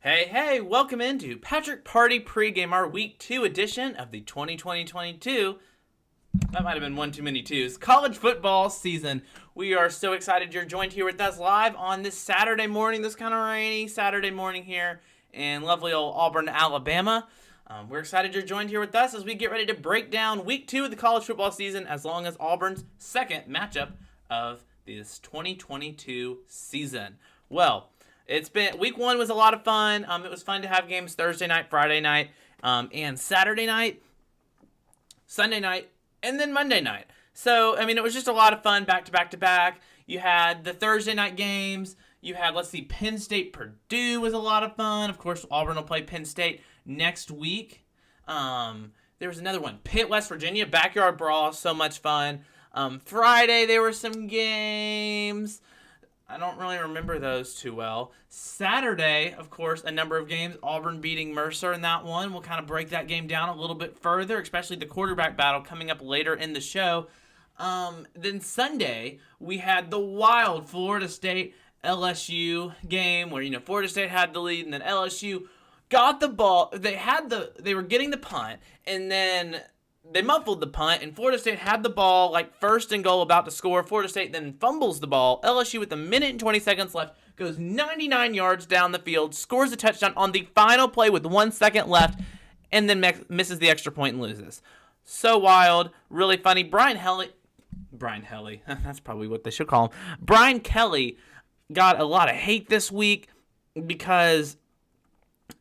Hey, welcome into Party Pregame, our Week 2 edition of the 2020-22. That might have been one too many twos. College football season. We are so excited you're joined here with us live on this Saturday morning, this kind of rainy Saturday morning here in lovely old Auburn, Alabama. We're excited you're joined here with us as we get ready to break down Week 2 of the college football season, as long as Auburn's second matchup of this 2022 season. Well, Week 1 was a lot of fun. It was fun to have games Thursday night, Friday night, and Saturday night, Sunday night, and then Monday night. So, it was just a lot of fun back to back to back. You had the Thursday night games. You had, Penn State, Purdue was a lot of fun. Of course, Auburn will play Penn State next week. There was another one, Pitt, West Virginia, backyard brawl, so much fun. Friday, there were some games. I don't really remember those too well. Saturday, of course, a number of games. Auburn beating Mercer in that one. We'll kind of break that game down a little bit further, especially the quarterback battle coming up later in the show. Then Sunday, we had the wild Florida State LSU game where, Florida State had the lead and then LSU got the ball. They were getting the punt, and then they muffled the punt, and Florida State had the ball, first and goal, about to score. Florida State then fumbles the ball. LSU, with a minute and 20 seconds left, goes 99 yards down the field, scores a touchdown on the final play with 1 second left, and then misses the extra point and loses. So wild, really funny. Brian Kelly, that's probably what they should call him. Brian Kelly got a lot of hate this week because,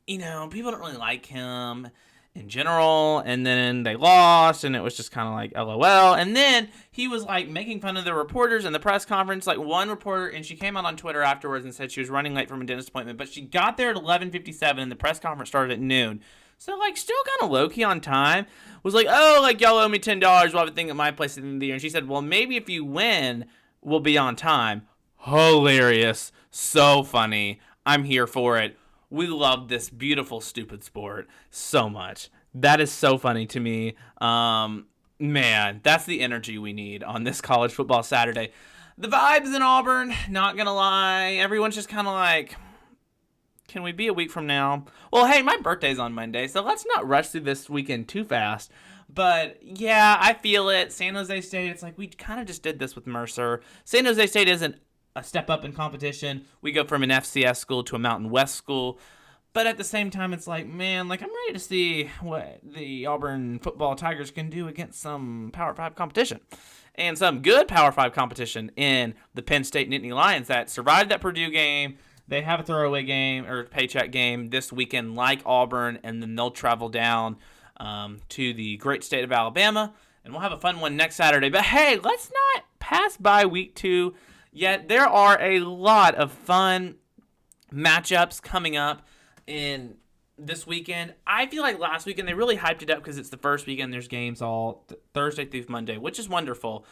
people don't really like him in general, and then they lost, and it was just kind of like LOL. And then he was making fun of the reporters in the press conference, one reporter, and she came out on Twitter afterwards and said she was running late from a dentist appointment, but she got there at 11:57 and the press conference started at noon. So still kind of low-key on time. Was y'all owe me $10, we'll have a thing at my place at the end of the year. And she said, well, maybe if you win, we'll be on time. Hilarious. So funny. I'm here for it. We love this beautiful, stupid sport so much. That is so funny to me. Man, that's the energy we need on this college football Saturday. The vibes in Auburn, not going to lie. Everyone's just kind of can we be a week from now? Well, hey, my birthday's on Monday, so let's not rush through this weekend too fast. But, yeah, I feel it. San José State, it's we kind of just did this with Mercer. San José State isn't a step up in competition. We go from an FCS school to a Mountain West school. But at the same time, it's man, I'm ready to see what the Auburn Football Tigers can do against some Power 5 competition. And some good Power 5 competition in the Penn State Nittany Lions that survived that Purdue game. They have a throwaway game or paycheck game this weekend like Auburn, and then they'll travel down to the great state of Alabama. And we'll have a fun one next Saturday. But hey, let's not pass by Week 2 yet. There are a lot of fun matchups coming up in this weekend. I feel like last weekend they really hyped it up because it's the first weekend. There's games all Thursday through Monday, which is wonderful.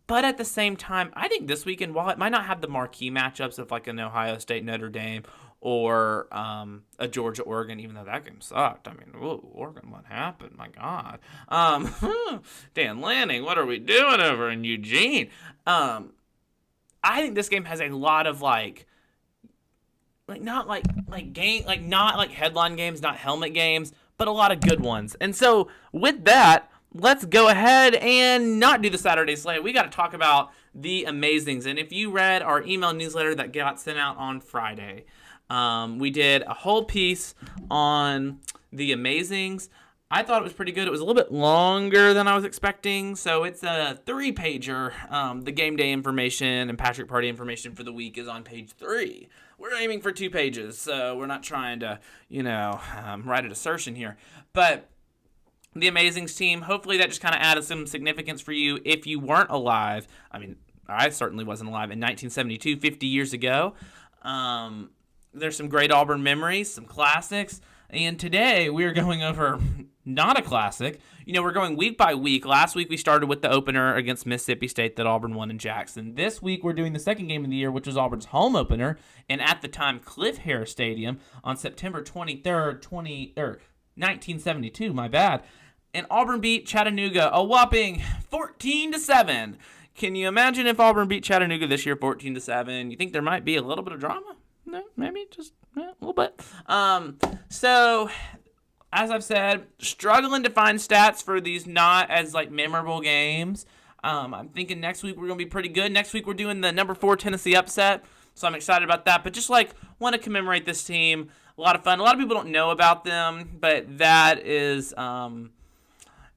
But at the same time, I think this weekend, while it might not have the marquee matchups of an Ohio State Notre Dame or a Georgia Oregon, even though that game sucked. Oregon, what happened? My God. Dan Lanning, what are we doing over in Eugene? I think this game has a lot of not headline games, not helmet games, but a lot of good ones. And so with that, let's go ahead and not do the Saturday slate. We got to talk about the Amazings. And if you read our email newsletter that got sent out on Friday, we did a whole piece on the Amazings. I thought it was pretty good. It was a little bit longer than I was expecting, so it's a 3-pager. The game day information and Patrick Party information for the week is on page 3. We're aiming for 2 pages, so we're not trying to, write an assertion here. But the Amazings team, hopefully that just kind of added some significance for you if you weren't alive. I certainly wasn't alive in 1972, 50 years ago. There's some great Auburn memories, some classics. And today we're going over not a classic. We're going week by week. Last week we started with the opener against Mississippi State that Auburn won in Jackson. This week we're doing the second game of the year, which was Auburn's home opener, and at the time Cliff Harris Stadium on September 23rd, 1972. My bad. And Auburn beat Chattanooga a whopping 14-7. Can you imagine if Auburn beat Chattanooga this year 14-7? You think there might be a little bit of drama? No, maybe just a little bit. So, as I've said, struggling to find stats for these not as memorable games. I'm thinking next week we're going to be pretty good. Next week we're doing the number 4 Tennessee upset, so I'm excited about that. But just want to commemorate this team. A lot of fun. A lot of people don't know about them, but that is,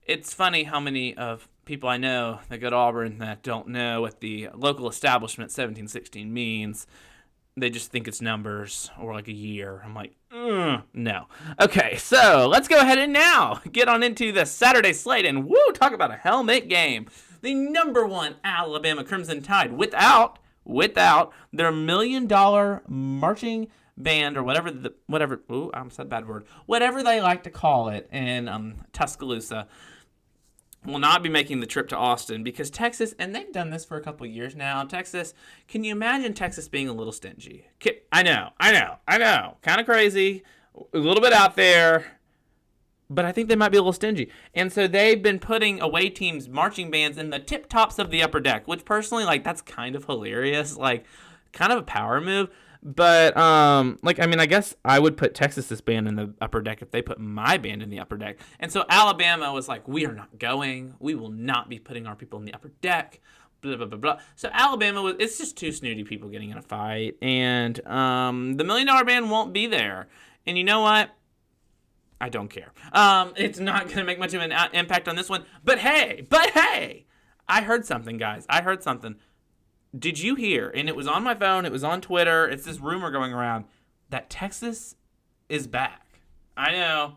it's funny how many of people I know that go to Auburn that don't know what the local establishment 1716 means. They just think it's numbers or a year. I'm like, no. Okay, so let's go ahead and now get on into the Saturday slate and talk about a helmet game. The number 1 Alabama Crimson Tide without their $1 million marching band or whatever I said a bad word. Whatever they like to call it in Tuscaloosa will not be making the trip to Austin because Texas, and they've done this for a couple years now, Texas, can you imagine Texas being a little stingy? I know. Kind of crazy, a little bit out there, but I think they might be a little stingy. And so they've been putting away teams' marching bands in the tip tops of the upper deck, which personally, that's kind of hilarious, kind of a power move. But, I guess I would put Texas's band in the upper deck if they put my band in the upper deck. And so Alabama was like, we are not going. We will not be putting our people in the upper deck. Blah, blah, blah, blah. So Alabama, it's just two snooty people getting in a fight. And the $1 million band won't be there. And you know what? I don't care. It's not going to make much of an impact on this one. But hey, I heard something, guys. Did you hear, and it was on my phone, it was on Twitter, it's this rumor going around, that Texas is back. I know.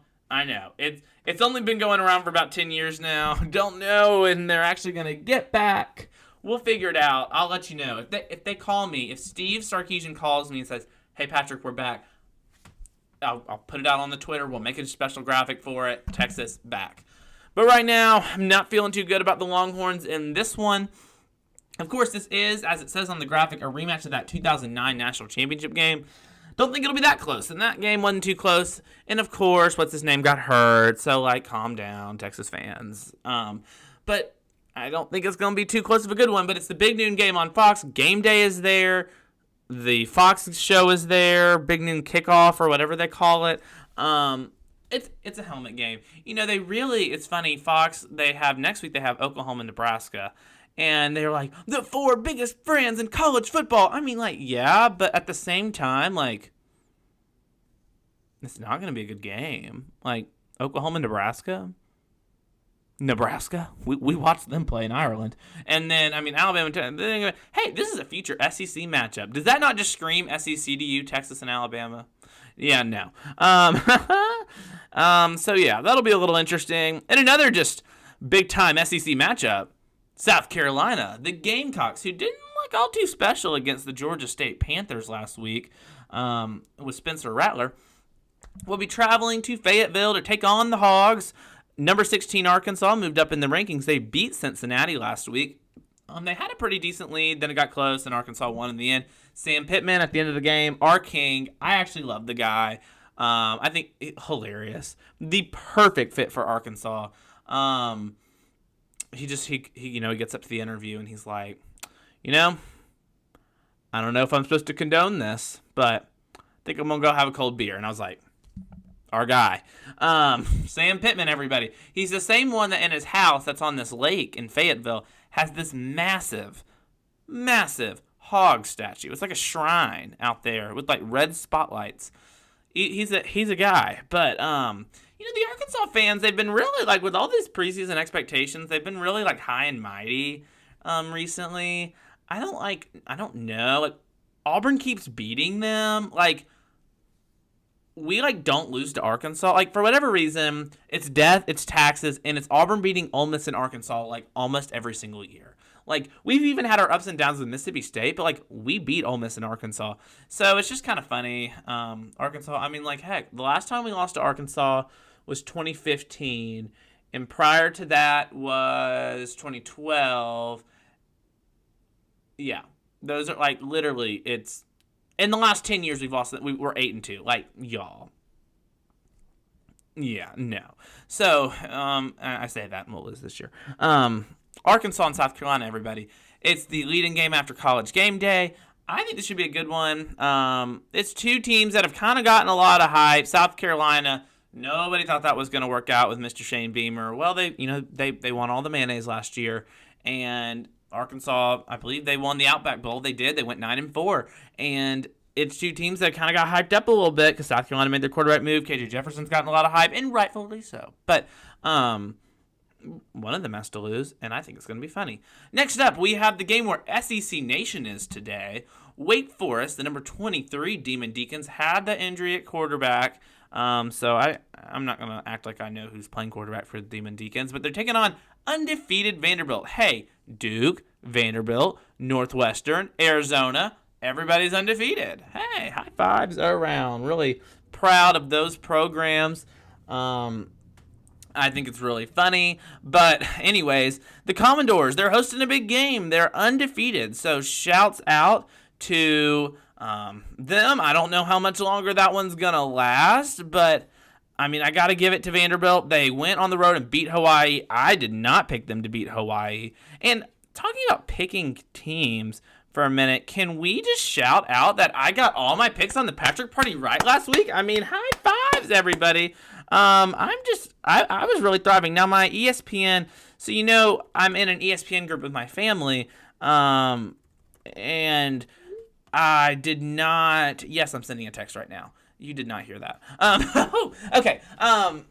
It's only been going around for about 10 years now. Don't know when they're actually going to get back. We'll figure it out. I'll let you know. If they call me, if Steve Sarkisian calls me and says, hey, Patrick, we're back, I'll put it out on the Twitter. We'll make a special graphic for it. Texas, back. But right now, I'm not feeling too good about the Longhorns in this one. Of course, this is, as it says on the graphic, a rematch of that 2009 National Championship game. Don't think it'll be that close, and that game wasn't too close. And, of course, what's-his-name got hurt, so, calm down, Texas fans. But I don't think it's going to be too close of a good one, but it's the big noon game on Fox. Game day is there. The Fox show is there. Big noon kickoff or whatever they call it. It's a helmet game. It's funny, Fox, next week they have Oklahoma and Nebraska. And they're like, the 4 biggest brands in college football. I mean, yeah, but at the same time, it's not going to be a good game. Oklahoma, Nebraska. We watched them play in Ireland. And then, Alabama. Hey, this is a future SEC matchup. Does that not just scream SEC to you, Texas and Alabama? Yeah, no. So, yeah, that'll be a little interesting. And another just big-time SEC matchup. South Carolina, the Gamecocks, who didn't look all too special against the Georgia State Panthers last week with Spencer Rattler, will be traveling to Fayetteville to take on the Hogs. Number 16 Arkansas moved up in the rankings. They beat Cincinnati last week. They had a pretty decent lead, then it got close, and Arkansas won in the end. Sam Pittman at the end of the game, our king. I actually love the guy. I think hilarious. The perfect fit for Arkansas. He gets up to the interview and he's like, I don't know if I'm supposed to condone this, but I think I'm going to go have a cold beer. And I was like, our guy. Sam Pittman, everybody. He's the same one that in his house that's on this lake in Fayetteville has this massive hog statue. It's like a shrine out there with red spotlights. He's a guy. But, the Arkansas fans, they've been really, with all these preseason expectations, they've been really, high and mighty recently. I don't know. Auburn keeps beating them. We, don't lose to Arkansas. For whatever reason, it's death, it's taxes, and it's Auburn beating Ole Miss and Arkansas, almost every single year. We've even had our ups and downs with Mississippi State, but, we beat Ole Miss and Arkansas. So it's just kind of funny. Arkansas, heck, the last time we lost to Arkansas was 2015, and prior to that was 2012. Yeah, those are, literally, it's, in the last 10 years we've lost, we're 8-2, y'all. Yeah, no. So, I say that, and we'll lose this year. Arkansas and South Carolina, everybody. It's the leading game after College game day. I think this should be a good one. It's two teams that have kind of gotten a lot of hype. South Carolina, nobody thought that was going to work out with Mr. Shane Beamer. Well, they won all the mayonnaise last year, and Arkansas, I believe they won the Outback Bowl. They did. They went 9-4, and it's two teams that kind of got hyped up a little bit because South Carolina made their quarterback move. KJ Jefferson's gotten a lot of hype, and rightfully so. But one of them has to lose, and I think it's going to be funny. Next up, we have the game where SEC Nation is today. Wake Forest, the number 23 Demon Deacons, had the injury at quarterback. So I'm not going to act like I know who's playing quarterback for the Demon Deacons, but they're taking on undefeated Vanderbilt. Hey, Duke, Vanderbilt, Northwestern, Arizona, everybody's undefeated. Hey, high fives around. Really proud of those programs. I think it's really funny. But anyways, the Commodores, they're hosting a big game. They're undefeated. So shouts out to them. I don't know how much longer that one's going to last, but I mean, I got to give it to Vanderbilt. They went on the road and beat Hawaii. I did not pick them to beat Hawaii. And talking about picking teams for a minute, can we just shout out that I got all my picks on the Patrick Party right last week? I mean, high fives, everybody. I was really thriving. Now, my ESPN, so you know, I'm in an ESPN group with my family, and I did not, yes, I'm sending a text right now. You did not hear that. Okay. I'm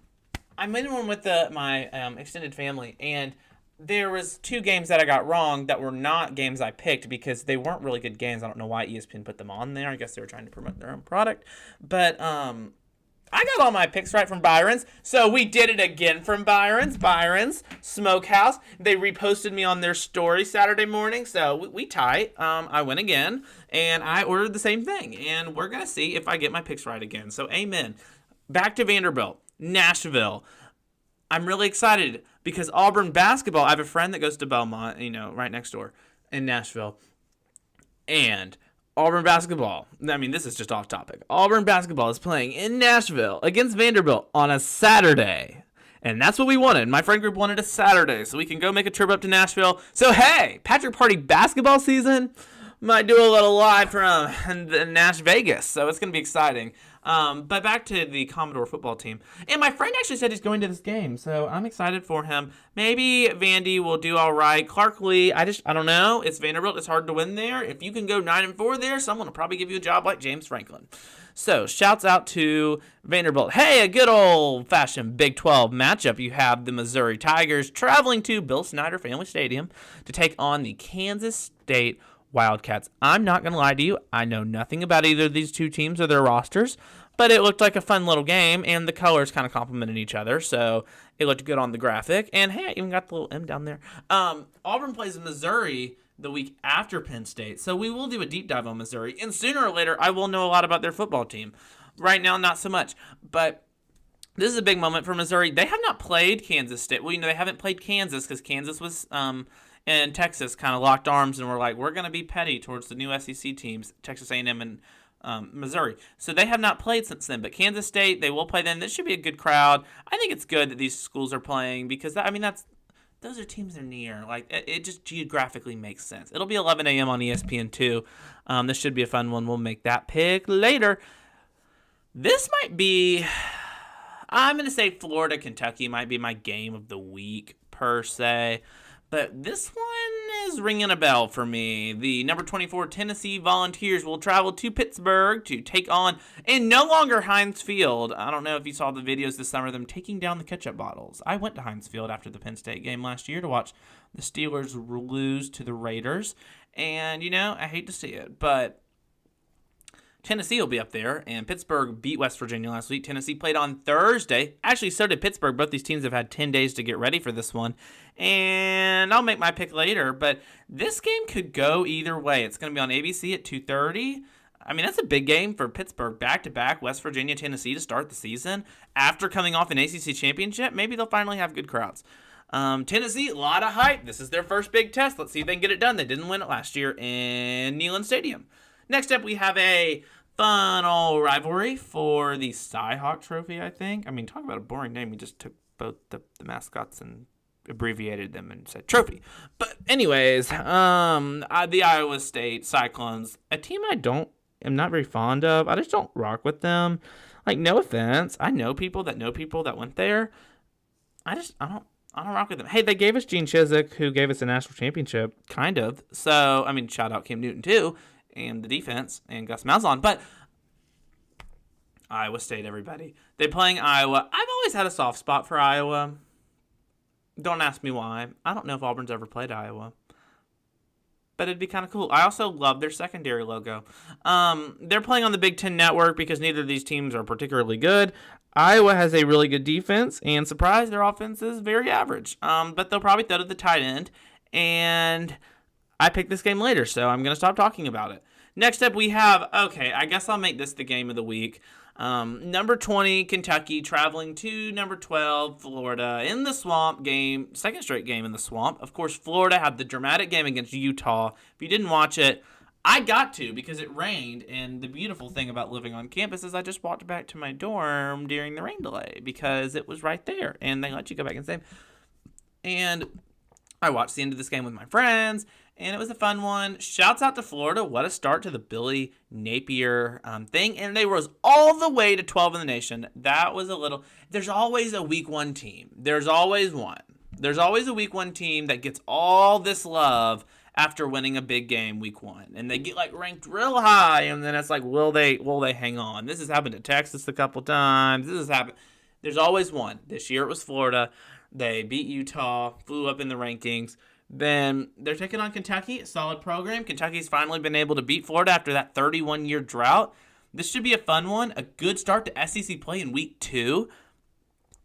in one with my extended family, and there was two games that I got wrong that were not games I picked because they weren't really good games. I don't know why ESPN put them on there. I guess they were trying to promote their own product. But I got all my picks right from Byron's. So we did it again from Byron's Smokehouse. They reposted me on their story Saturday morning. So we tight. I win again. And I ordered the same thing. And we're going to see if I get my picks right again. So amen. Back to Vanderbilt. Nashville. I'm really excited because Auburn basketball, I have a friend that goes to Belmont, right next door in Nashville. And Auburn basketball, I mean, this is just off topic. Auburn basketball is playing in Nashville against Vanderbilt on a Saturday. And that's what we wanted. My friend group wanted a Saturday so we can go make a trip up to Nashville. So, hey, Patrick Party basketball season might do a little live from the Nash Vegas. So it's going to be exciting. But back to the Commodore football team. And my friend actually said he's going to this game, so I'm excited for him. Maybe Vandy will do all right. Clark Lee, I don't know. It's Vanderbilt. It's hard to win there. If you can go 9-4 there, someone will probably give you a job like James Franklin. So, shouts out to Vanderbilt. Hey, a good old-fashioned Big 12 matchup. You have the Missouri Tigers traveling to Bill Snyder Family Stadium to take on the Kansas State Wildcats. I'm not going to lie to you. I know nothing about either of these two teams or their rosters, but it looked like a fun little game, and the colors kind of complemented each other, so it looked good on the graphic. And, hey, I even got the little M down there. Auburn plays Missouri the week after Penn State, so we will do a deep dive on Missouri, and sooner or later I will know a lot about their football team. Right now, not so much, but this is a big moment for Missouri. They have not played Kansas State. Well, they haven't played Kansas because Kansas was and Texas kind of locked arms and were like, we're going to be petty towards the new SEC teams, Texas A&M and Missouri. So they have not played since then. But Kansas State, they will play then. This should be a good crowd. I think it's good that these schools are playing because, those are teams they're near. Like, it just geographically makes sense. It'll be 11 a.m. on ESPN2. This should be a fun one. We'll make that pick later. This might be, I'm going to say Florida, Kentucky might be my game of the week per se. But this one is ringing a bell for me. The number 24 Tennessee Volunteers will travel to Pittsburgh to take on, and no longer Heinz Field. I don't know if you saw the videos this summer of them taking down the ketchup bottles. I went to Heinz Field after the Penn State game last year to watch the Steelers lose to the Raiders. And, I hate to see it, but Tennessee will be up there, and Pittsburgh beat West Virginia last week. Tennessee played on Thursday. Actually, so did Pittsburgh. Both these teams have had 10 days to get ready for this one, and I'll make my pick later, but this game could go either way. It's going to be on ABC at 2:30. That's a big game for Pittsburgh. Back-to-back, West Virginia, Tennessee to start the season. After coming off an ACC championship, maybe they'll finally have good crowds. Tennessee, a lot of hype. This is their first big test. Let's see if they can get it done. They didn't win it last year in Neyland Stadium. Next up, we have a fun old rivalry for the Cy-Hawk Trophy, I think. Talk about a boring name. We just took both the mascots and abbreviated them and said trophy. But anyways, the Iowa State Cyclones, a team am not very fond of. I just don't rock with them. Like, no offense. I know people that went there. I don't rock with them. Hey, they gave us Gene Chizik, who gave us a national championship, kind of. So, I mean, shout out Cam Newton, too, and the defense, and Gus Malzahn. But Iowa State, everybody. They're playing Iowa. I've always had a soft spot for Iowa. Don't ask me why. I don't know if Auburn's ever played Iowa. But it'd be kind of cool. I also love their secondary logo. They're playing on the Big Ten Network because neither of these teams are particularly good. Iowa has a really good defense, and surprise, their offense is very average. But they'll probably throw to the tight end. And I picked this game later, so I'm going to stop talking about it. Next up, we have, I guess I'll make this the game of the week. Number 20, Kentucky, traveling to number 12, Florida, in the Swamp game, second straight game in the Swamp. Of course, Florida had the dramatic game against Utah. If you didn't watch it, I got to because it rained, and the beautiful thing about living on campus is I just walked back to my dorm during the rain delay because it was right there, and they let you go back and stay. And I watched the end of this game with my friends, and it was a fun one. Shouts out to Florida. What a start to the Billy Napier thing. And they rose all the way to 12 in the nation. That was a little... There's always a week one team. There's always one. There's always a week one team that gets all this love after winning a big game week one. And they get ranked real high. And then it's like, will they hang on? This has happened to Texas a couple times. This has happened. There's always one. This year it was Florida. They beat Utah, flew up in the rankings. Then they're taking on Kentucky, a solid program. Kentucky's finally been able to beat Florida after that 31-year drought. This should be a fun one, a good start to SEC play in week 2.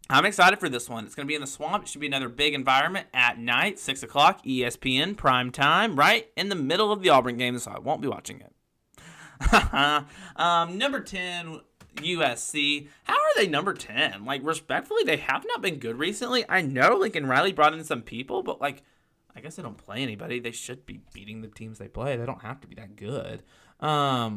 I'm excited for this one. It's going to be in the Swamp. It should be another big environment at night, 6 o'clock, ESPN, prime time, right in the middle of the Auburn game, so I won't be watching it. Number 10, USC. How are they number 10? Respectfully, they have not been good recently. I know Lincoln Riley brought in some people, but, I guess they don't play anybody. They should be beating the teams they play. They don't have to be that good. I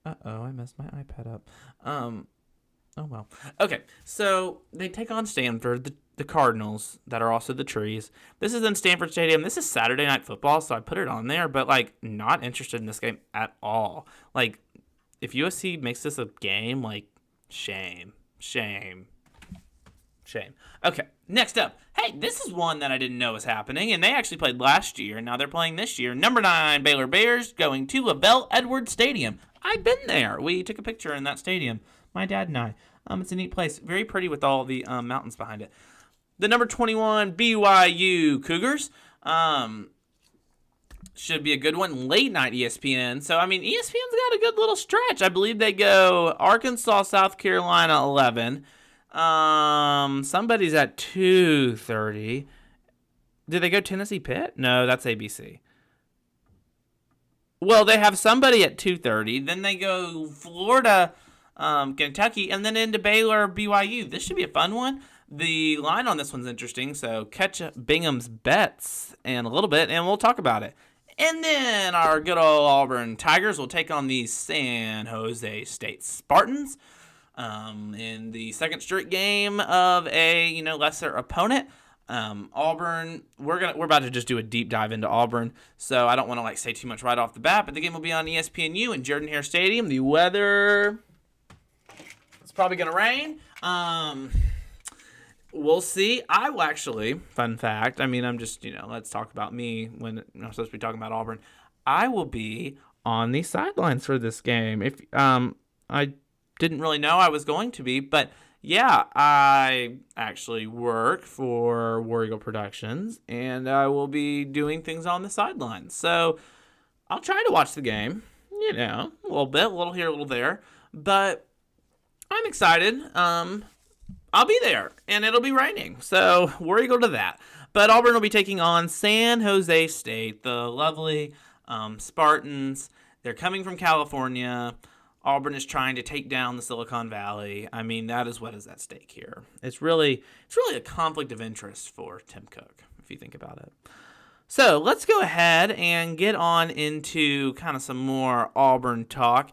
messed my iPad up. Oh, well. Okay, so they take on Stanford, the Cardinals, that are also the Trees. This is in Stanford Stadium. This is Saturday Night Football, so I put it on there, but, not interested in this game at all. If USC makes this a game, shame. Okay, next up. Hey, this is one that I didn't know was happening, and they actually played last year, and now they're playing this year. Number 9, Baylor Bears, going to Lavelle Edwards Stadium. I've been there. We took a picture in that stadium, my dad and I. It's a neat place. Very pretty with all the mountains behind it. The number 21, BYU Cougars. Should be a good one. Late night ESPN. So, ESPN's got a good little stretch. I believe they go Arkansas, South Carolina, 11. Somebody's at 2:30. Did they go Tennessee Pitt? No, that's ABC. Well, they have somebody at 2:30. Then they go Florida, Kentucky, and then into Baylor, BYU. This should be a fun one. The line on this one's interesting, so catch Bingham's bets in a little bit, and we'll talk about it. And then our good old Auburn Tigers will take on the San José State Spartans. In the second straight game of a lesser opponent. Auburn, we're about to just do a deep dive into Auburn, so I don't want to say too much right off the bat, but the game will be on ESPNU in Jordan-Hare Stadium. The weather, it's probably going to rain. We'll see. I will actually, fun fact, I'm just, let's talk about me when I'm supposed to be talking about Auburn. I will be on the sidelines for this game. If I didn't really know I was going to be, but yeah, I actually work for War Eagle Productions, and I will be doing things on the sidelines. So I'll try to watch the game, a little bit, a little here, a little there, but I'm excited. I'll be there, and it'll be raining, so War Eagle to that. But Auburn will be taking on San Jose State, the lovely Spartans. They're coming from California. Auburn is trying to take down the Silicon Valley. That is what is at stake here. It's really a conflict of interest for Tim Cook, if you think about it. So let's go ahead and get on into kind of some more Auburn talk.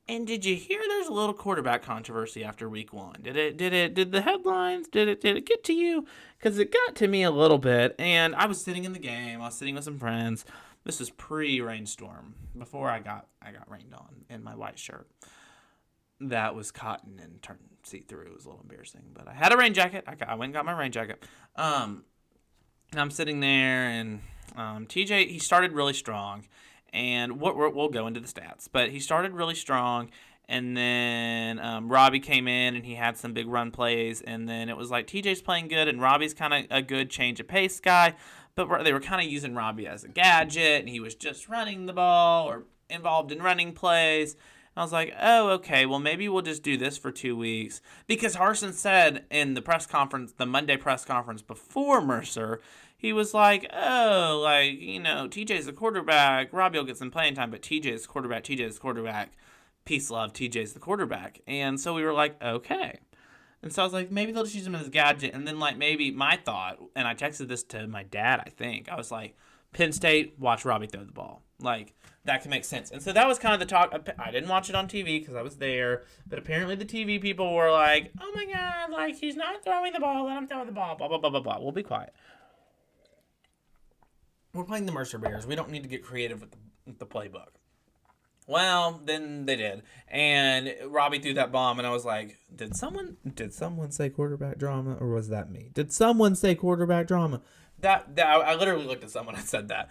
And did you hear there's a little quarterback controversy after week 1? Did the headlines, did it get to you? Because it got to me a little bit, and I was sitting in the game. I was sitting with some friends. This is pre-rainstorm, before I got rained on in my white shirt. That was cotton and turned see-through. It was a little embarrassing, but I had a rain jacket. I went and got my rain jacket. And I'm sitting there, and TJ, he started really strong. And we'll go into the stats, but he started really strong, and then Robbie came in, and he had some big run plays, and then it was like TJ's playing good, and Robbie's kind of a good change of pace guy, but they were kind of using Robbie as a gadget, and he was just running the ball or involved in running plays. And I was like, oh, okay, well, maybe we'll just do this for 2 weeks, because Harsin said in the press conference, the Monday press conference before Mercer, he was like, oh, like, TJ's the quarterback. Robbie will get some playing time, but TJ's the quarterback. Peace, love, TJ's the quarterback. And so we were like, okay. And so I was like, maybe they'll just use him as a gadget. And then, like, maybe my thought, and I texted this to my dad, I think. I was like, Penn State, watch Robbie throw the ball. Like, that can make sense. And so that was kind of the talk. I didn't watch it on TV because I was there. But apparently the TV people were like, oh, my God, like, he's not throwing the ball. Let him throw the ball. Blah, blah, blah, blah, blah. We'll be quiet. We're playing the Mercer Bears. We don't need to get creative with the playbook. Well, then they did. And Robbie threw that bomb, and I was like, did someone say quarterback drama, or was that me? Did someone say quarterback drama? That I literally looked at someone and said that.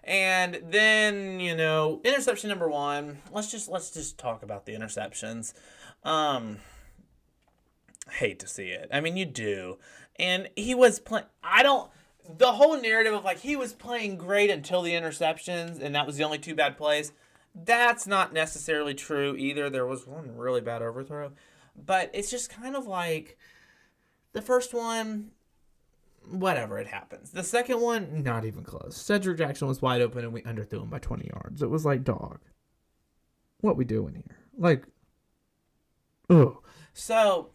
And then, interception number 1. Let's just talk about the interceptions. Hate to see it. I mean, you do. And he was playing. The whole narrative of, like, he was playing great until the interceptions, and that was the only 2 bad plays, that's not necessarily true either. There was one really bad overthrow. But it's just kind of like, the first one, whatever, it happens. The second one, not even close. Cedric Jackson was wide open, and we underthrew him by 20 yards. It was like, dog, what we doing here? Like, ugh. So,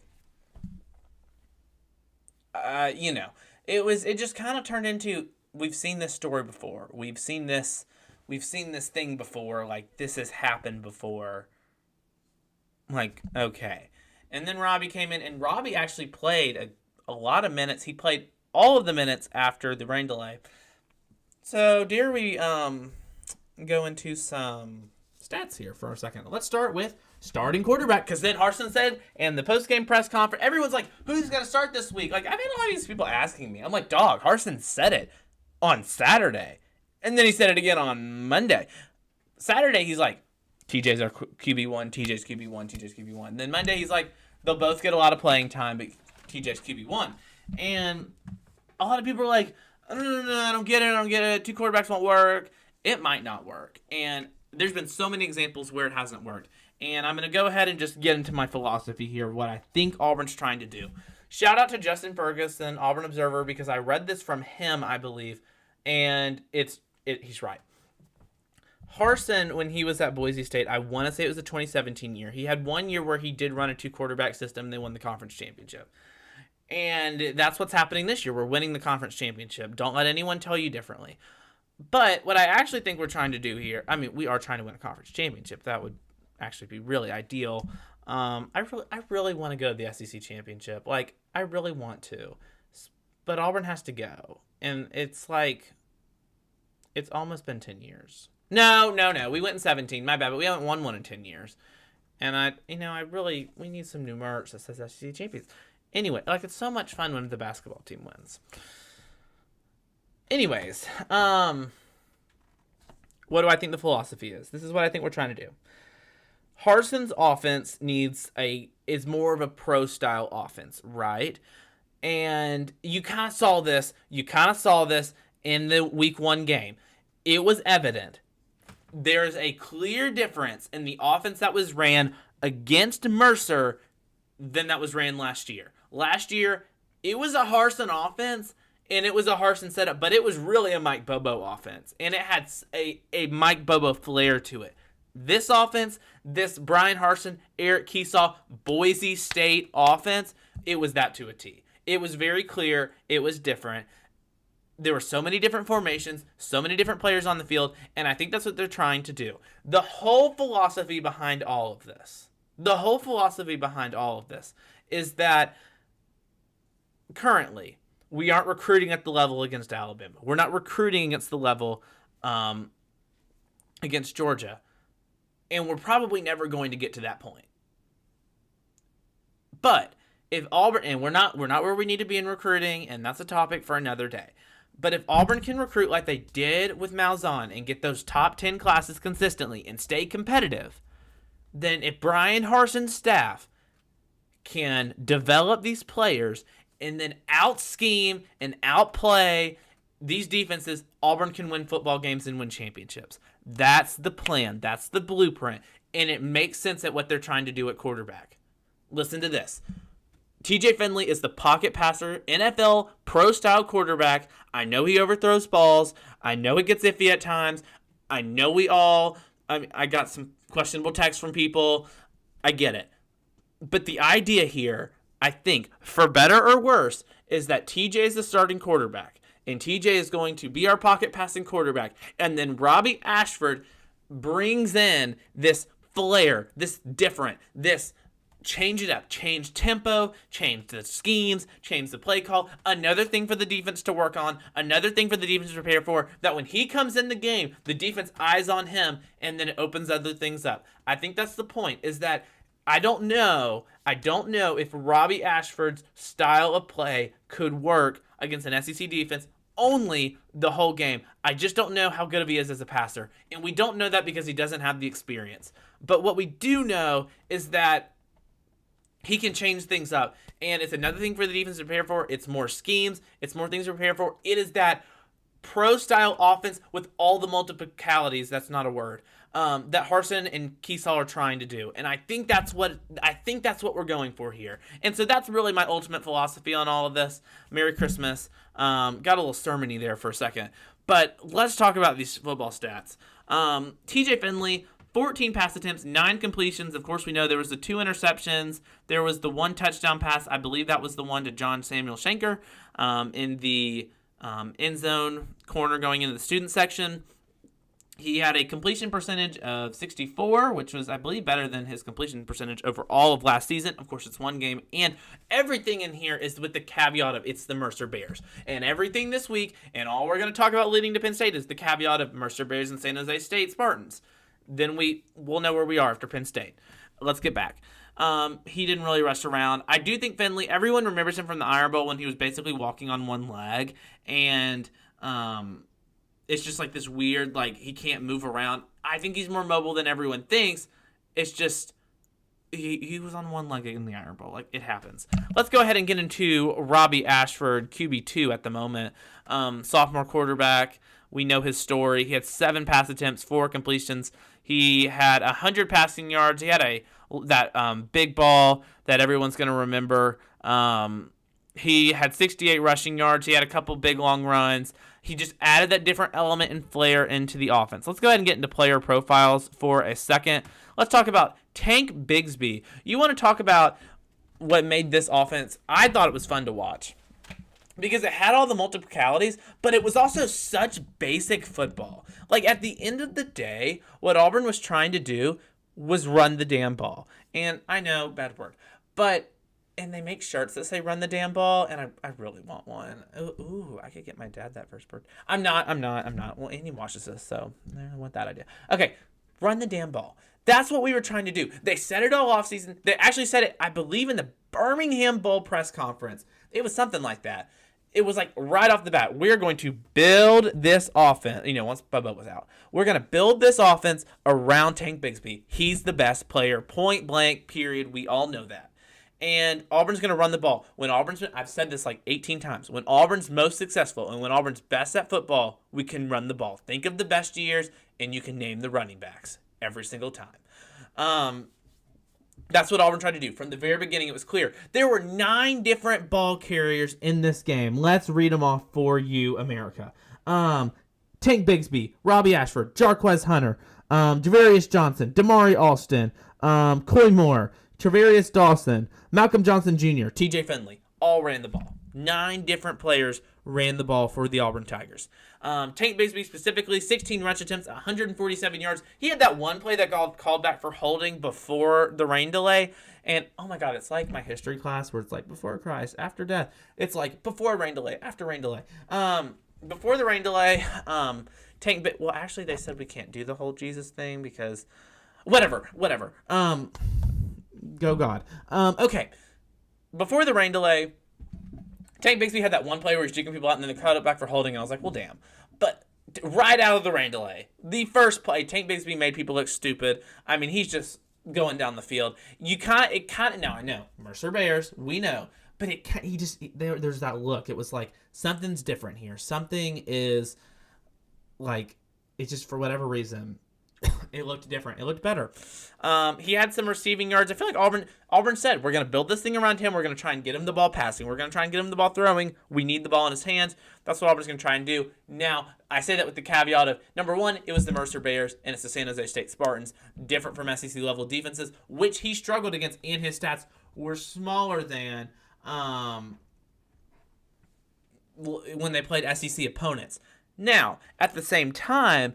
It just kind of turned into, we've seen this story before. We've seen this thing before. Like, this has happened before. Like, okay. And then Robbie came in, and Robbie actually played a lot of minutes. He played all of the minutes after the rain delay. So, dare we go into some stats here for a second? Let's start with starting quarterback, because then Harsin said, and the post-game press conference, everyone's like, who's going to start this week? Like, I've had a lot of these people asking me. I'm like, dog, Harsin said it on Saturday. And then he said it again on Monday. Saturday, he's like, TJ's our QB1, TJ's QB1, TJ's QB1. And then Monday, he's like, they'll both get a lot of playing time, but TJ's QB1. And a lot of people are like, no, I don't get it. 2 quarterbacks won't work. It might not work. And there's been so many examples where it hasn't worked. And I'm going to go ahead and just get into my philosophy here, what I think Auburn's trying to do. Shout out to Justin Ferguson, Auburn Observer, because I read this from him, I believe, and he's right. Harsin, when he was at Boise State, I want to say it was the 2017 year. He had 1 year where he did run a 2-quarterback system, and they won the conference championship. And that's what's happening this year. We're winning the conference championship. Don't let anyone tell you differently. But what I actually think we're trying to do here, I mean, we are trying to win a conference championship. That would actually be really ideal. I really want to go to the SEC championship. Like, I really want to. But Auburn has to go. And it's like, it's almost been 10 years. No. We went in 17. My bad, but we haven't won one in 10 years. And we need some new merch that says SEC champions. Anyway, like, it's so much fun when the basketball team wins. Anyways, what do I think the philosophy is? This is what I think we're trying to do. Harsin's offense is more of a pro-style offense, right? And you kind of saw this in the week 1 game. It was evident. There's a clear difference in the offense that was ran against Mercer than that was ran last year. Last year, it was a Harsin offense, and it was a Harsin setup, but it was really a Mike Bobo offense, and it had a Mike Bobo flair to it. This offense, this Brian Harsin, Eric Keesaw, Boise State offense, it was that to a T. It was very clear. It was different. there were so many different formations, so many different players on the field, and I think that's what they're trying to do. The whole philosophy behind all of this is that currently we aren't recruiting at the level against Alabama. We're not recruiting against the level against Georgia, and we're probably never going to get to that point. But if Auburn, and we're not where we need to be in recruiting, and that's a topic for another day. But if Auburn can recruit like they did with Malzahn and get those top 10 classes consistently and stay competitive, then if Brian Harson's staff can develop these players and then out-scheme and outplay these defenses, Auburn can win football games and win championships. That's the plan. That's the blueprint. And it makes sense at what they're trying to do at quarterback. Listen to this. TJ Finley is the pocket passer, NFL pro-style quarterback. I know he overthrows balls. I know it gets iffy at times. I know I got some questionable texts from people. I get it. But the idea here, I think, for better or worse, is that TJ is the starting quarterback. And TJ is going to be our pocket passing quarterback. And then Robbie Ashford brings in this flair, this different, this change it up, change tempo, change the schemes, change the play call. Another thing for the defense to work on, another thing for the defense to prepare for, that when he comes in the game, the defense eyes on him, and then it opens other things up. I think that's the point, is that I don't know if Robbie Ashford's style of play could work against an SEC defense only the whole game. I just don't know how good he is as a passer. And we don't know that because he doesn't have the experience. But what we do know is that he can change things up. And it's another thing for the defense to prepare for. It's more schemes. It's more things to prepare for. It is that pro-style offense with all the multiplicalities, that's not a word, that Harsin and Keesall are trying to do. And I think that's what we're going for here. And so that's really my ultimate philosophy on all of this. Merry Christmas. Got a little sermon-y there for a second. But let's talk about these football stats. TJ Finley, 14 pass attempts, 9 completions. Of course, we know there was the 2 interceptions. There was the 1 touchdown pass. I believe that was the one to John Samuel Schenker in the end zone corner going into the student section. He had a completion percentage of 64, which was, I believe, better than his completion percentage over all of last season. Of course, it's one game, and everything in here is with the caveat of it's the Mercer Bears. And everything this week, and all we're going to talk about leading to Penn State is the caveat of Mercer Bears and San José State Spartans. Then we'll know where we are after Penn State. Let's get back. He didn't really rush around. I do think Finley, everyone remembers him from the Iron Bowl when he was basically walking on one leg, and it's just like this weird, like, he can't move around. I think he's more mobile than everyone thinks. It's just he was on one leg in the Iron Bowl. Like, it happens. Let's go ahead and get into Robbie Ashford, QB2 at the moment. Sophomore quarterback. We know his story. He had 7 pass attempts, 4 completions. He had 100 passing yards. He had that big ball that everyone's going to remember. He had 68 rushing yards. He had a couple big long runs. He just added that different element and flair into the offense. Let's go ahead and get into player profiles for a second. Let's talk about Tank Bigsby. You want to talk about what made this offense? I thought it was fun to watch because it had all the multiplicalities, but it was also such basic football. Like, at the end of the day, what Auburn was trying to do was run the damn ball. And I know, bad word, but, and they make shirts that say run the damn ball, and I really want one. Ooh, I could get my dad that first bird. I'm not. Well, and he watches this, so I want that idea. Okay, run the damn ball. That's what we were trying to do. They said it all off season. They actually said it, I believe, in the Birmingham Bowl press conference. It was something like that. It was like right off the bat, we're going to build this offense. You know, once Bubba was out, we're going to build this offense around Tank Bigsby. He's the best player, point blank, period. We all know that. And Auburn's going to run the ball. I've said this like 18 times. When Auburn's most successful and when Auburn's best at football, we can run the ball. Think of the best years, and you can name the running backs every single time. That's what Auburn tried to do. From the very beginning, it was clear. There were 9 different ball carriers in this game. Let's read them off for you, America. Tank Bigsby, Robbie Ashford, Jarquez Hunter, Javarius Johnson, Damari Alston, Coy Moore, Travarius Dawson, Malcolm Johnson Jr., TJ Finley, all ran the ball. 9 different players ran the ball for the Auburn Tigers. Tank Bigsby specifically, 16 rush attempts, 147 yards. He had that one play that got called back for holding before the rain delay. And, oh my God, it's like my history class where it's like before Christ, after death. It's like before rain delay, after rain delay. Before the rain delay, well, actually, they said we can't do the whole Jesus thing because whatever. Go God. Okay. Before the rain delay, Tank Bigsby had that one play where he's jigging people out and then they caught it back for holding. And I was like, well, damn. But right out of the rain delay, the first play, Tank Bigsby made people look stupid. I mean, he's just going down the field. Now I know Mercer Bears, we know, but there's that look. It was like something's different here. Something is like, it's just for whatever reason. It looked different. It looked better. He had some receiving yards. I feel like Auburn said, we're going to build this thing around him. We're going to try and get him the ball passing. We're going to try and get him the ball throwing. We need the ball in his hands. That's what Auburn's going to try and do. Now, I say that with the caveat of, number one, it was the Mercer Bears, and it's the San Jose State Spartans, different from SEC-level defenses, which he struggled against, and his stats were smaller than when they played SEC opponents. Now, at the same time,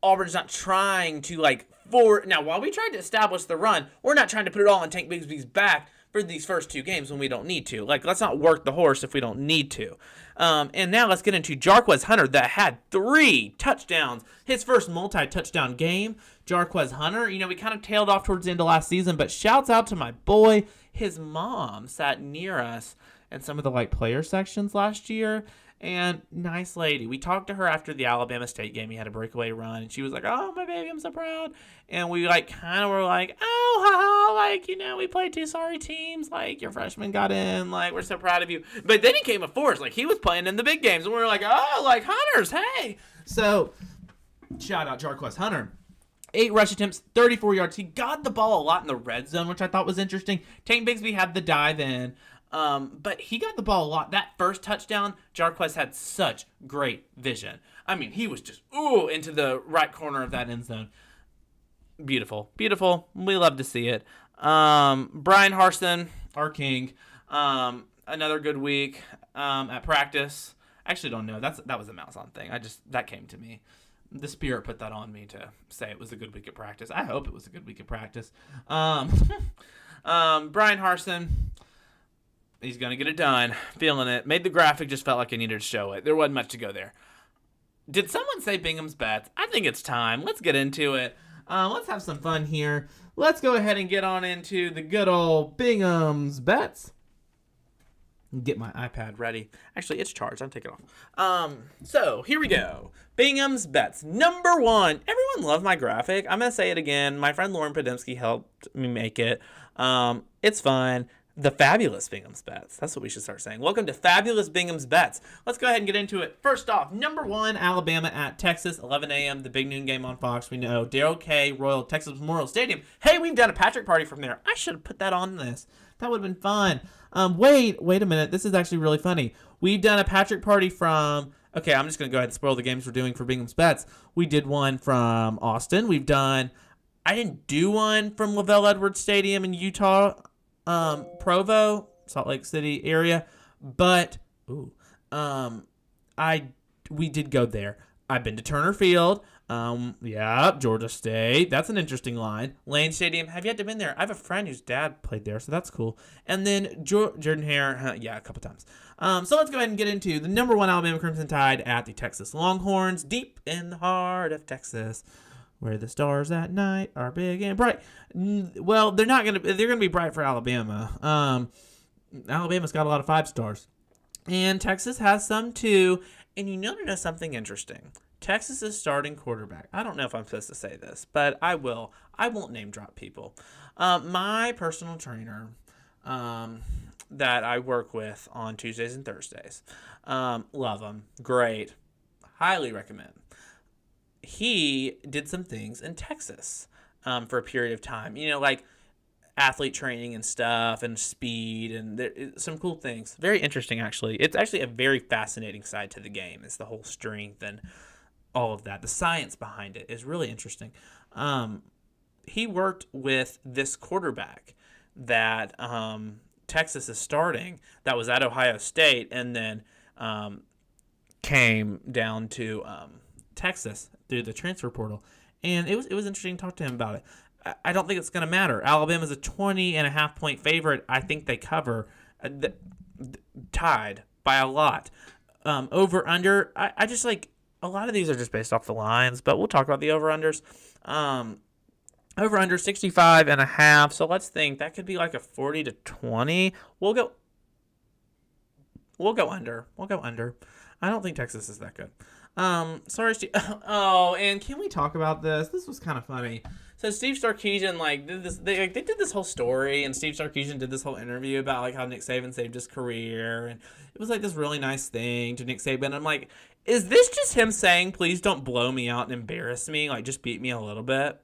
Auburn's not trying to now while we tried to establish the run, we're not trying to put it all on Tank Bigsby's back for these first two games when we don't need to. Let's not work the horse if we don't need to. And now let's get into Jarquez Hunter that had 3 touchdowns. His first multi-touchdown game. Jarquez Hunter, we kind of tailed off towards the end of last season, but shouts out to my boy. His mom sat near us in some of the player sections last year. And nice lady. We talked to her after the Alabama State game. He had a breakaway run, and she was like, "Oh, my baby, I'm so proud." And we kind of were like, "Oh, haha, we played 2 sorry teams. Your freshman got in. We're so proud of you." But then he came a force. He was playing in the big games, and we were like, "Oh, Hunters, hey!" So shout out Jarquez Hunter. 8 rush attempts, 34 yards. He got the ball a lot in the red zone, which I thought was interesting. Tank Bigsby had the dive in. But he got the ball a lot. That first touchdown, Jarquez had such great vision. I mean, he was just, into the right corner of that end zone. Beautiful. Beautiful. We love to see it. Brian Harsin, our king, another good week at practice. I actually don't know. That was a mouse on thing. That came to me. The Spirit put that on me to say it was a good week at practice. I hope it was a good week at practice. Brian Harsin, he's going to get it done. Feeling it. Made the graphic, just felt like I needed to show it. There wasn't much to go there. Did someone say Bingham's bets? I think it's time. Let's get into it. Let's have some fun here. Let's go ahead and get on into the good old Bingham's bets. Get my iPad ready. Actually, it's charged. I'll take it off. So here we go. Bingham's bets. Number 1. Everyone loved my graphic. I'm going to say it again. My friend Lauren Podemski helped me make it. It's fun. The Fabulous Bingham's Bets. That's what we should start saying. Welcome to Fabulous Bingham's Bets. Let's go ahead and get into it. First off, number 1, Alabama at Texas, 11 a.m., the big noon game on Fox. We know Darrell K. Royal Texas Memorial Stadium. Hey, we've done a Patrick party from there. I should have put that on this. That would have been fun. Wait a minute. This is actually really funny. We've done a Patrick party from... Okay, I'm just going to go ahead and spoil the games we're doing for Bingham's Bets. We did one from Austin. I didn't do one from Lavelle Edwards Stadium in Utah, Provo, Salt Lake City area, but we did go there. I've been to Turner Field. Georgia State. That's an interesting line. Lane Stadium. Have yet to been there. I have a friend whose dad played there, so that's cool. And then Jordan Hare. A couple times. So let's go ahead and get into the number 1 Alabama Crimson Tide at the Texas Longhorns, deep in the heart of Texas, where the stars at night are big and bright. Well, they're gonna be bright for Alabama. Alabama's got a lot of 5 stars, and Texas has some too. And you know something interesting. Texas's starting quarterback. I don't know if I'm supposed to say this, but I will. I won't name drop people. My personal trainer, that I work with on Tuesdays and Thursdays. Love him. Great. Highly recommend. He did some things in Texas for a period of time. Athlete training and stuff and speed and some cool things. Very interesting, actually. It's actually a very fascinating side to the game. It's the whole strength and all of that. The science behind it is really interesting. He worked with this quarterback that Texas is starting that was at Ohio State and then came down to Texas through the transfer portal. And it was interesting to talk to him about it. I don't think it's going to matter. Alabama's a 20.5-point favorite. I think they cover, tied by a lot. Over under. I just like a lot of these are just based off the lines, but we'll talk about the over unders. Over under 65.5. So let's think that could be like a 40-20. We'll go under. I don't think Texas is that good. Sorry, Steve. Oh, and can we talk about this? This was kind of funny. So Steve Sarkisian did this. They did this whole story, and Steve Sarkisian did this whole interview about like how Nick Saban saved his career, and it was like this really nice thing to Nick Saban. I'm like, is this just him saying, "Please don't blow me out and embarrass me, like just beat me a little bit"?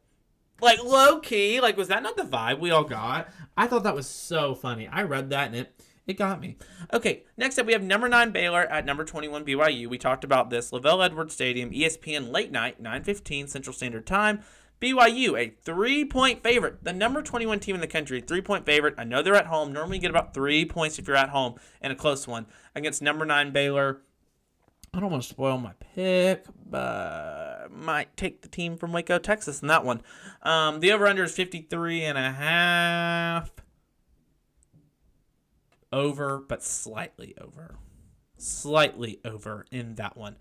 Like low key, like was that not the vibe we all got? I thought that was so funny. I read that and it got me. Okay, next up we have number 9 Baylor at number 21 BYU. We talked about this. Lavelle Edwards Stadium, ESPN late night, 9:15 Central Standard Time. BYU, a 3-point favorite. The number 21 team in the country, 3-point favorite. I know they're at home. Normally you get about 3 points if you're at home and a close one against number 9 Baylor. I don't want to spoil my pick, but might take the team from Waco, Texas in that one. The over-under is 53.5. Over, but slightly over. Slightly over in that one.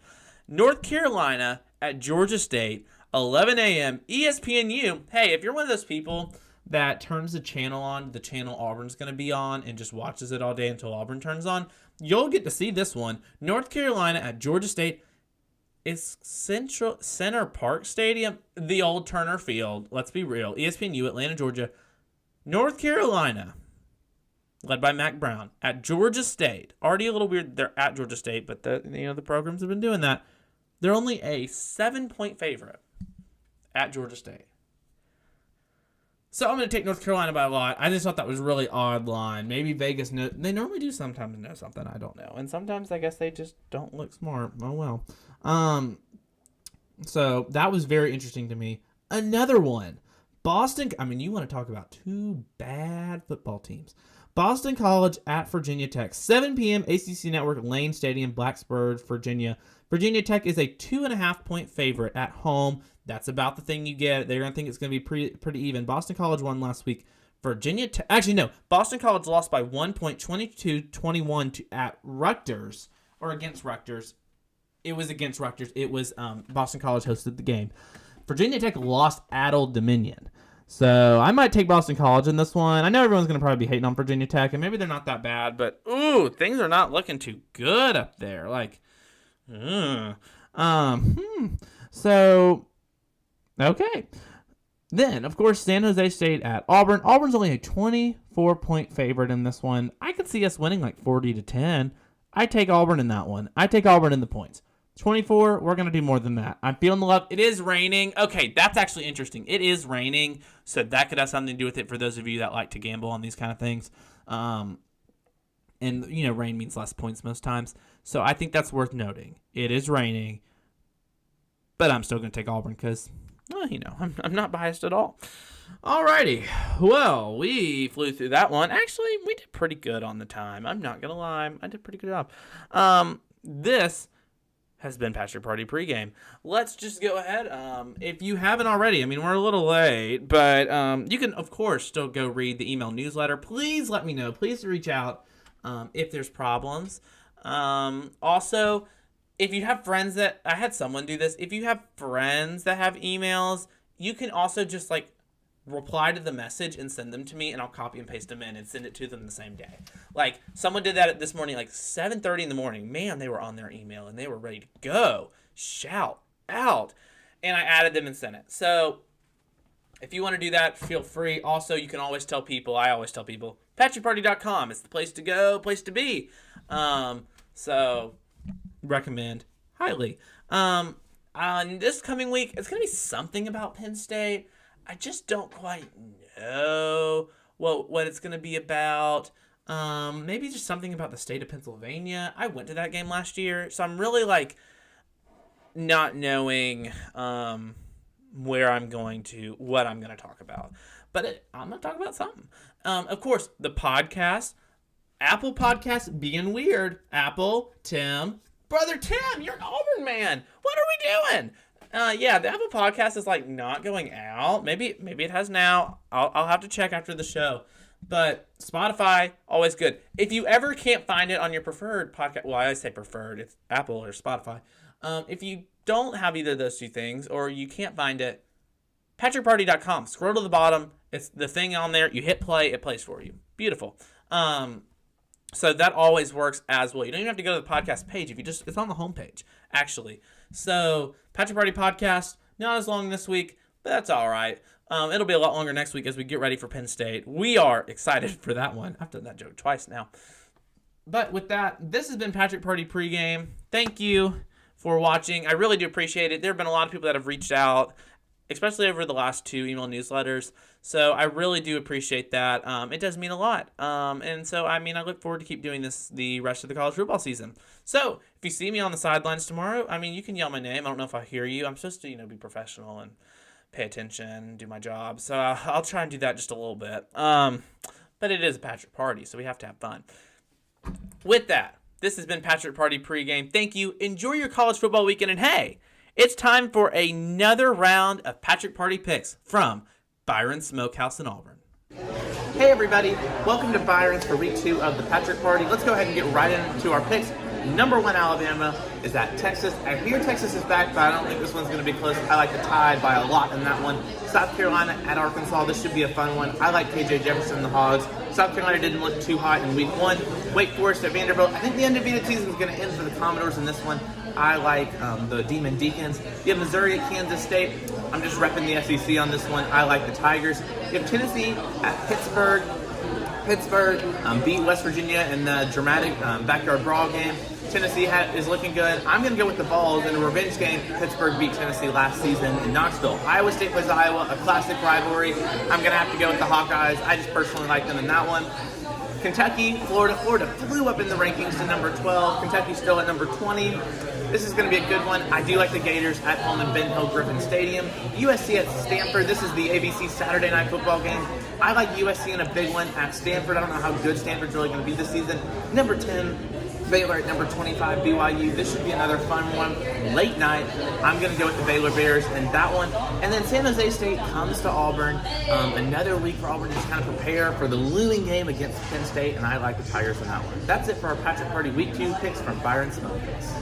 North Carolina at Georgia State, 11 a.m. ESPNU. Hey, if you're one of those people that turns the channel on, the channel Auburn's going to be on, and just watches it all day until Auburn turns on, you'll get to see this one. North Carolina at Georgia State. It's Center Park Stadium, the old Turner Field. Let's be real. ESPNU, Atlanta, Georgia. North Carolina, led by Mac Brown, at Georgia State. Already a little weird they're at Georgia State, but the programs have been doing that. They're only a 7-point favorite at Georgia State. So I'm going to take North Carolina by a lot. I just thought that was a really odd line. Maybe Vegas they normally do sometimes know something. I don't know. And sometimes I guess they just don't look smart. Oh, well. So that was very interesting to me. Another one. Boston. I mean, you want to talk about two bad football teams. Boston College at Virginia Tech. 7 p.m. ACC Network, Lane Stadium, Blacksburg, Virginia. Virginia Tech is a 2.5-point favorite at home. That's about the thing you get. They're going to think it's going to be pretty even. Boston College won last week. Virginia Tech. Actually, no. Boston College lost by 1 point, 22-21 at Rutgers, or against Rutgers. It was against Rutgers. It was Boston College hosted the game. Virginia Tech lost at Old Dominion. So I might take Boston College in this one. I know everyone's going to probably be hating on Virginia Tech, and maybe they're not that bad, but ooh, things are not looking too good up there. Like, So, okay. Then, of course, San Jose State at Auburn. Auburn's only a 24-point favorite in this one. I could see us winning like 40-10. I take Auburn in that one. I take Auburn in the points. 24, we're going to do more than that. I'm feeling the love. It is raining. Okay, that's actually interesting. It is raining, so that could have something to do with it for those of you that like to gamble on these kind of things. And, rain means less points most times. So I think that's worth noting. It is raining, but I'm still going to take Auburn because, I'm not biased at all. Alrighty. Well, we flew through that one. Actually, we did pretty good on the time. I'm not going to lie. I did a pretty good job. This has been Patrick Party Pregame. Let's just go ahead. If you haven't already, we're a little late, but you can, of course, still go read the email newsletter. Please let me know. Please reach out if there's problems. Also, if you have friends that, I had someone do this, if you have friends that have emails, you can also just reply to the message and send them to me, and I'll copy and paste them in and send it to them the same day. Like, someone did that this morning, 7:30 in the morning. Man, they were on their email, and they were ready to go. Shout out. And I added them and sent it. So, if you want to do that, feel free. Also, you can always tell people, I always tell people, PatrickParty.com is the place to go, place to be. So, recommend highly. On this coming week, it's going to be something about Penn State. I just don't quite know what it's going to be about. Maybe just something about the state of Pennsylvania. I went to that game last year, so I'm really not knowing what I'm going to talk about. But I'm going to talk about something. Of course, the podcast, Apple Podcasts being weird. Apple, Tim, brother Tim, you're an Auburn man. What are we doing? Yeah, the Apple Podcast is like not going out. Maybe it has now. I'll have to check after the show. But Spotify, always good. If you ever can't find it on your preferred podcast, well, I say preferred, it's Apple or Spotify. If you don't have either of those two things, or you can't find it, PatrickParty.com. Scroll to the bottom. It's the thing on there. You hit play, it plays for you. Beautiful. So that always works as well. You don't even have to go to the podcast page. It's on the homepage, actually. So Patrick Party Podcast, not as long this week, but that's all right. It'll be a lot longer next week as we get ready for Penn State. We are excited for that one. I've done that joke twice now. But with that, this has been Patrick Party Pregame. Thank you for watching. I really do appreciate it. There have been a lot of people that have reached out, especially over the last 2 email newsletters. So I really do appreciate that. It does mean a lot. And so, I look forward to keep doing this the rest of the college football season. So if you see me on the sidelines tomorrow, you can yell my name. I don't know if I hear you. I'm supposed to, be professional and pay attention, do my job. So I'll try and do that just a little bit. But it is a Patrick Party, so we have to have fun. With that, this has been Patrick Party Pregame. Thank you. Enjoy your college football weekend. And hey, it's time for another round of Patrick Party picks from Byron's Smokehouse in Auburn. Hey everybody, welcome to Byron's for week 2 of the Patrick Party. Let's go ahead and get right into our picks. Number 1 Alabama is at Texas. I hear Texas is back, but I don't think this one's going to be close. I like the Tide by a lot in that one. South Carolina at Arkansas. This should be a fun one. I like KJ Jefferson and the Hogs. South Carolina didn't look too hot in week 1. Wake Forest at Vanderbilt. I think the undefeated season is going to end for the Commodores in this one. I like the Demon Deacons. You have Missouri at Kansas State. I'm just repping the SEC on this one. I like the Tigers. You have Tennessee at Pittsburgh. Pittsburgh beat West Virginia in the dramatic backyard brawl game. Tennessee is looking good. I'm going to go with the Vols in a revenge game. Pittsburgh beat Tennessee last season in Knoxville. Iowa State plays Iowa, a classic rivalry. I'm going to have to go with the Hawkeyes. I just personally like them in that one. Kentucky, Florida. Florida flew up in the rankings to number 12. Kentucky's still at number 20. This is going to be a good one. I do like the Gators at home in Ben Hill Griffin Stadium. USC at Stanford. This is the ABC Saturday Night Football game. I like USC in a big one at Stanford. I don't know how good Stanford's really going to be this season. Number 10. Baylor at number 25, BYU. This should be another fun one. Late night, I'm going to go with the Baylor Bears in that one. And then San Jose State comes to Auburn. Another week for Auburn to just kind of prepare for the looming game against Penn State, and I like the Tigers in that one. That's it for our Patrick Party Week 2 picks from Byron Smokehouse.